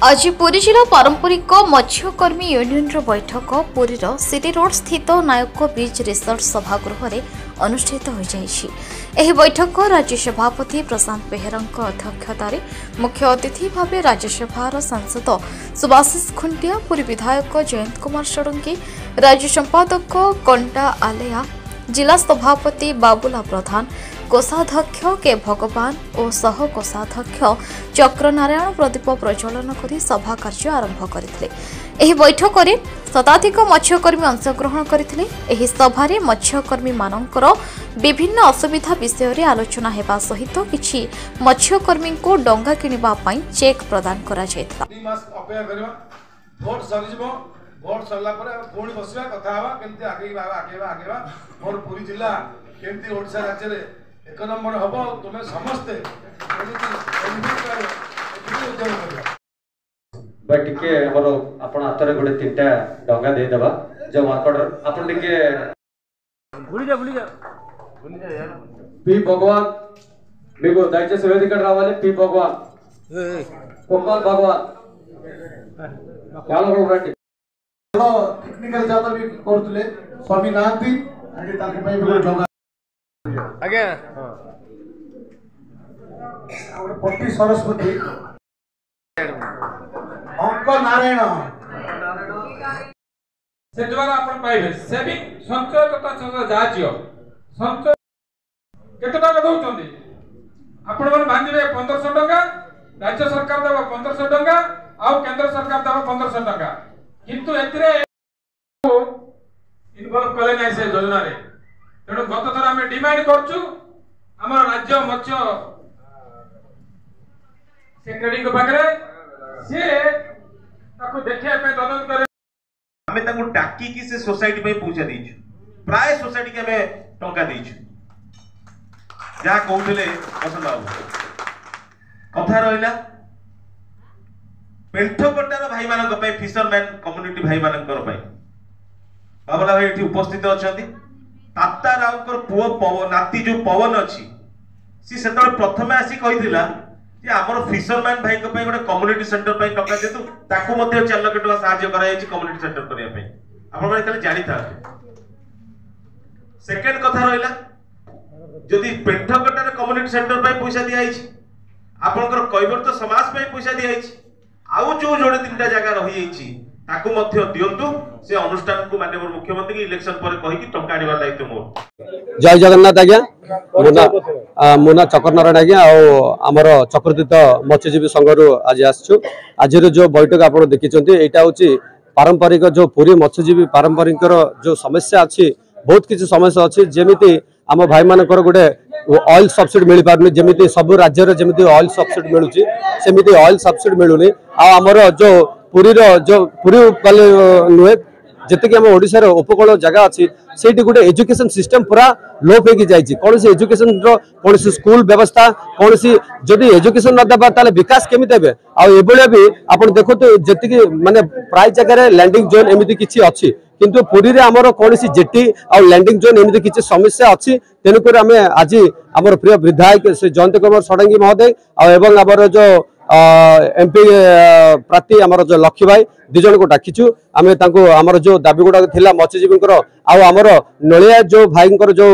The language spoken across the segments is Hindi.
आज पुरी जिला पारंपरिक मत्स्यकर्मी यूनियन बैठक पुरीर सिटी रोड स्थित नायक बीच रिसोर्ट सभागृह में अनुष्ठित हो जाइए। बैठक राज्य सभापति प्रशांत बेहेरा अध्यक्षतार मुख्य अतिथि भाव राज्यसभा सांसद सुभाषिष खुंटिया, पुरी विधायक जयंत कुमार षडंगी, राज्य संपादक कंटा आलेया, जिला सभापति बाबुला प्रधान, कोषाध्यक्ष के भगवान और सह कोषाध्यक्ष चक्रनारायण प्रदीप प्रज्वलन कर सभा कार्य आरंभ करते। बैठक में शताधिक मत्स्यकर्मी अंशग्रहण करते। सभारे मत्स्यकर्मी मानकर विभिन्न असुविधा विषय में आलोचना हेबा सहित किछि मत्स्यकर्मी को डंगा किनिबा पई चेक प्रदान करा जायता। भोट सरला पुणी बसवा कथा हवा केमती आगे मोर पुरी जिला केमती ओडिशा राज्य रे एक नंबर हम तुम्हें समस्ते टिके हमर आपण हाथ गोटे 3टा डंगा दे देबा जो मार्केटर आपण टिके भूली जा पी भगवान मेगो दाइचे सेवेदिकड रावाले पी भगवान कोमल भगवान कालो रोटी टेक्निकल जाता भी करतले स्वामी नाथी आगे ताके पई बोले डंगा आगे और पट्टी सरस्वती अंक नारायण से द्वारा आपण पाइबे सेविंग संचय तथा राज्य संचय केते टका दउचंदी आपण मन बांधिबे 1500 टका, राज्य सरकार देबा 1500 टका आ केंद्र सरकार देबा 1500 टका, किंतु एतिरे इन्वॉल्व कले नै से योजना रे। तेणु गत थर आम डिमांड करछु आम राज्य मत्स्य सेक्रेटरी के पाखरे से ताको देखिया पे तदन करे हमें ताको डाकी की से सोसाइटी पे पूछा दीछु प्राय सोसाइटी के हमें टंका दीछु जा कहउले पसंद आउ कथा रहिला पेंठकोटार भाई मानक पे फिशरमैन कम्युनिटी भाई मानकर पे बाबला भाई एठी उपस्थित अछंती। ताता रावकर पुओ पवन नाती जो पवन अछि सी सेतल प्रथमे आसी कहिदिला जे हमर फिशरमैन भाई को पे गोटे कम्युनिटी सेंटर पे टका देतु ताकू मध्ये 4 लाख टका सहाय्य कराय छि कम्युनिटी सेंटर करिया पे आपण माने खाली जानि था। सेकंड कथा रहिला जदि पेंठकोटार कम्युनिटी सेंटर पे पैसा दिया छि आपनकर कैवर्त समाज पे पैसा दिया छि आउ जो जोड़े 3टा जगह रही छि ताकू मध्य दियंतु से अनुष्ठान को माननीय मुख्यमंत्री की इलेक्शन पर कहि कि टंका आनिबा दायित्व मोर। जय जगन्नाथ आज्ञा मुना चक्रनारायण आज्ञा आमर चक्रतीर्थ मत्स्यजीवी संघर आज आसछु। आज जो बैठक आप देखिछन्ती एटा होची पारंपरिक जो पुरी मत्स्यजीवी पारंपरिक जो समस्या अच्छी बहुत किसी समस्या अच्छी जेमिति आम भाई मानकर गोटे ऑयल सब्सिडी मिल पारनी जेमिति सब राज्य रे जेमिति ऑयल सब्सिडी मिलुची सेमिति ऑयल सब्सिडी मिलुनी आमर जो पुरी जो पुरी नुहे जितकी आम ओडिशा उपकूल जगह अच्छी से गोटे एजुकेशन सिस्टम पूरा लोप हो जाए कौन सी एजुकेशन कौन सी स्कूल व्यवस्था कौन सी जदि एजुकेशन न देबा ताले विकास केमिति हेबे आ भी आप देखो जी माने प्राय जगह लैंडिंग जोन एमती किसी अच्छी किंतु पुरी रे हमर कौन सी जेटी और लैंडिंग जोन एमती किसी समस्या अच्छी तेणुक आम आज आम प्रिय विधायक श्री जयंत कुमार षडंगी महोदय और आमर जो एमपी प्रार्थी आमर जो लक्ष्य भाई दिजन को डाकिचु आम आमर जो दाबी गुड़ा थिला मत्स्यजीवी आमर नलिया जो भाई जो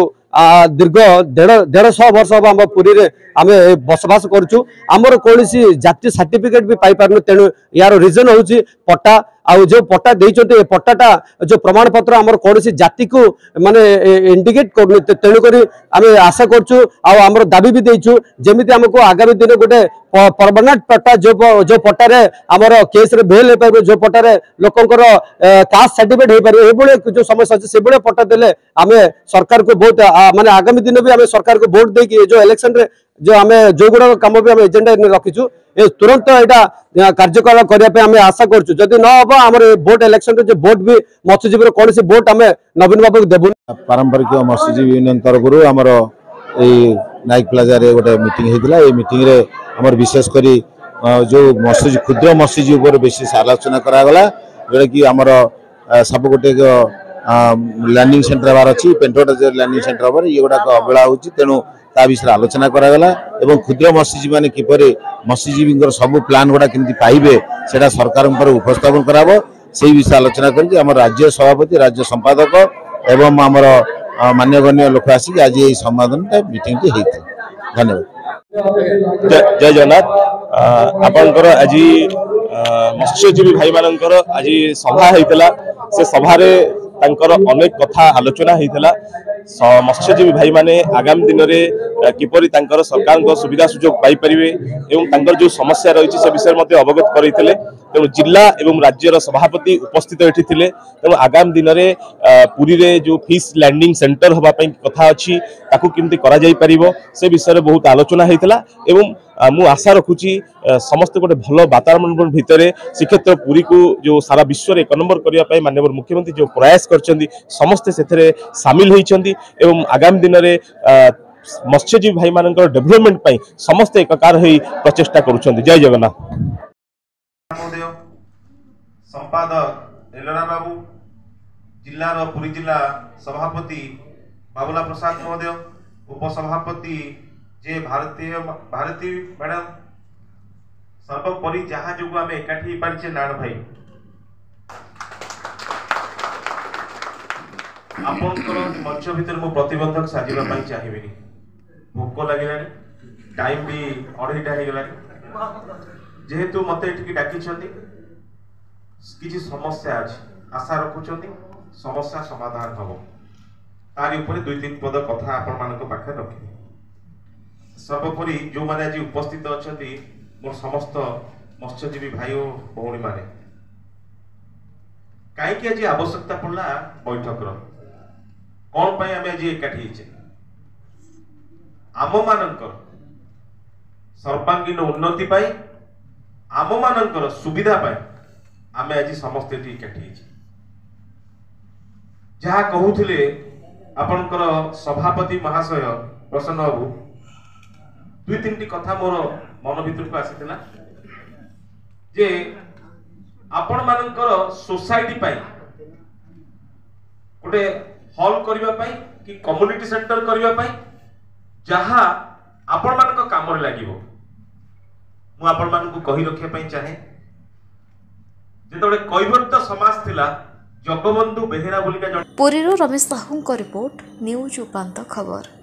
दीर्घ 150 वर्ष हम आम पुरी रे आम बसवास करुचु आमर कौन सी जातीय सर्टिफिकेट भी पाई पारनु तेणु यार रिजन होची पट्टा आ जो पट्टा देइचोते पट्टाटा जो प्रमाण पत्र आमर कौन सी जाति को माने इंडिकेट करनु तेणुक आम आशा करचु आमर दाबी भी देइचु जेमिति हमको आगामी दिन गोटे परमानेंट पट्टा जो पट्टा रे आमर केस रे बेल हे पाइबो जो पट्टा रे लोकंकर कास्ट सर्टिफिकेट हे पारे एबोले जो समस्या अछि सेबोले पट्टा देले आमे सरकार को बहुत माने आगामी दिन भी आमे सरकार को वोट देकी जो इलेक्शन रे जो आमे जो गुडा काम भी आमे एजेंडा रखिचु ए तुरंत एटा कार्यकलाप करिया पे आमे आशा करचु जदि न होबा हमर वोट इलेक्शन रे जो वोट भी मत्स्यजीवी कौन सी वोट आमे नवीन बाबू को देबु। पारंपरिक मत्स्यजीवी यूनियन तरफ हमर ए नाइक प्लाजा रे गोटे मीटिंग हेतिला ए मीटिंग रे हमर विशेष करी जो मत्स्यजीवी क्षुद्र मत्स्यजीवी ऊपर विशेष आलोचना करा गला जोटा कि हमर सब गोटे लैंडिंग सेंटर बार अच्छी पेंटोटा लैंडिंग सेंटर पर ये गुड़ा अवहेला होची तेणु ता विषय आलोचना करागला एवं क्षुद्र मत्स्यजीवी मैंने किपरि मत्स्यजीवी सब प्लान गुड़ा केमती पाइबे सेटा सरकार उपस्थापन कराबो से विषय आलोचना करके आम राज्य सभापति राज्य संपादक एवं आमर मान्यगण्य लोक आसिक आज ये संवादन मीटिंग टी होती। धन्यवाद। जय जगन्नाथ। आपनकर आज मत्स्यजीवी भाई मानकर आज सभा होता से सभारे तांकर अनेक कथा आलोचना होता मत्स्यजीवी भाई माने आगामी दिन में किपरि तांकर सरकार सुविधा सुजोग पाई परिवे एवं तांकर जो समस्या रही से विषय में अवगत करते तेणु जिला एवं राज्यर सभापति उपस्थित ये थे तेणु आगामी दिन में पुरी रे जो फिश लैंडिंग सेंटर होगापी कथा अच्छी ताकू केमती करा जाई परिबो से विषय में बहुत आलोचना होता एवं मु आशा रखुची समस्त गोटे भल वातावरण भितर श्रीक्षेत्र पुरी को जो सारा विश्व में 1 नंबर करने माननीय मुख्यमंत्री जो प्रयास करछंती समस्ते से सामिल होइछंती एवं आगामी दिन में मत्स्यजीवी भाई मानकर डेवलपमेंट पाई समस्ते एकाकार होई प्रचेष्टा करुछंती। जय जगन्नाथ। संपादक एलोरा बाबू जिला पुरी जिला सभापति बाबुला प्रसाद महोदय उपसभापति जे भारती मैडम सर्वोपरि जहाँ जो आम एकाठी पारिचे नाण भाई आपनकर मंच भितर मु प्रतिबंधक साजिबा चाहिए भोक लगे टाइम भी 2:30 हो गला जेहेतु मत ये डाकी किसी समस्या अच्छी आशा रखुंट समस्या समाधान हम तारी ऊपर 2-3 पद कथा आपण मान पाखे रखी सर्वोपरि जो मैंने आज उपस्थित अच्छा मोर समस्त मत्स्यजीवी भाई और भौणी मैंने कहीं आज आवश्यकता पड़ा बैठक कौन पाई आम आज एकाठी आम मानकर सर्वांगीन उन्नति पाई आम मानकर सुविधा पाई आम आज समस्ते एकाठी जहाँ कहूले आपणकर सभापति महाशय प्रसन्न बाबू 2-3 कथा मोर मन भीतर को आसीथिला जे आपण मानकर सोसाइटी पाई गोटे हॉल करबा पाई कि कम्युनिटी सेंटर करबा पाई जहाँ आपण मानक काम रे लागिवो मु आपण मानक कहि रखिया पाई चाहे जेतोले कैवर्त समाज थिला जगबंधु बेहेरा बोलिका पुरीरो रमेश साहू को रिपोर्ट न्यूज उपांत खबर।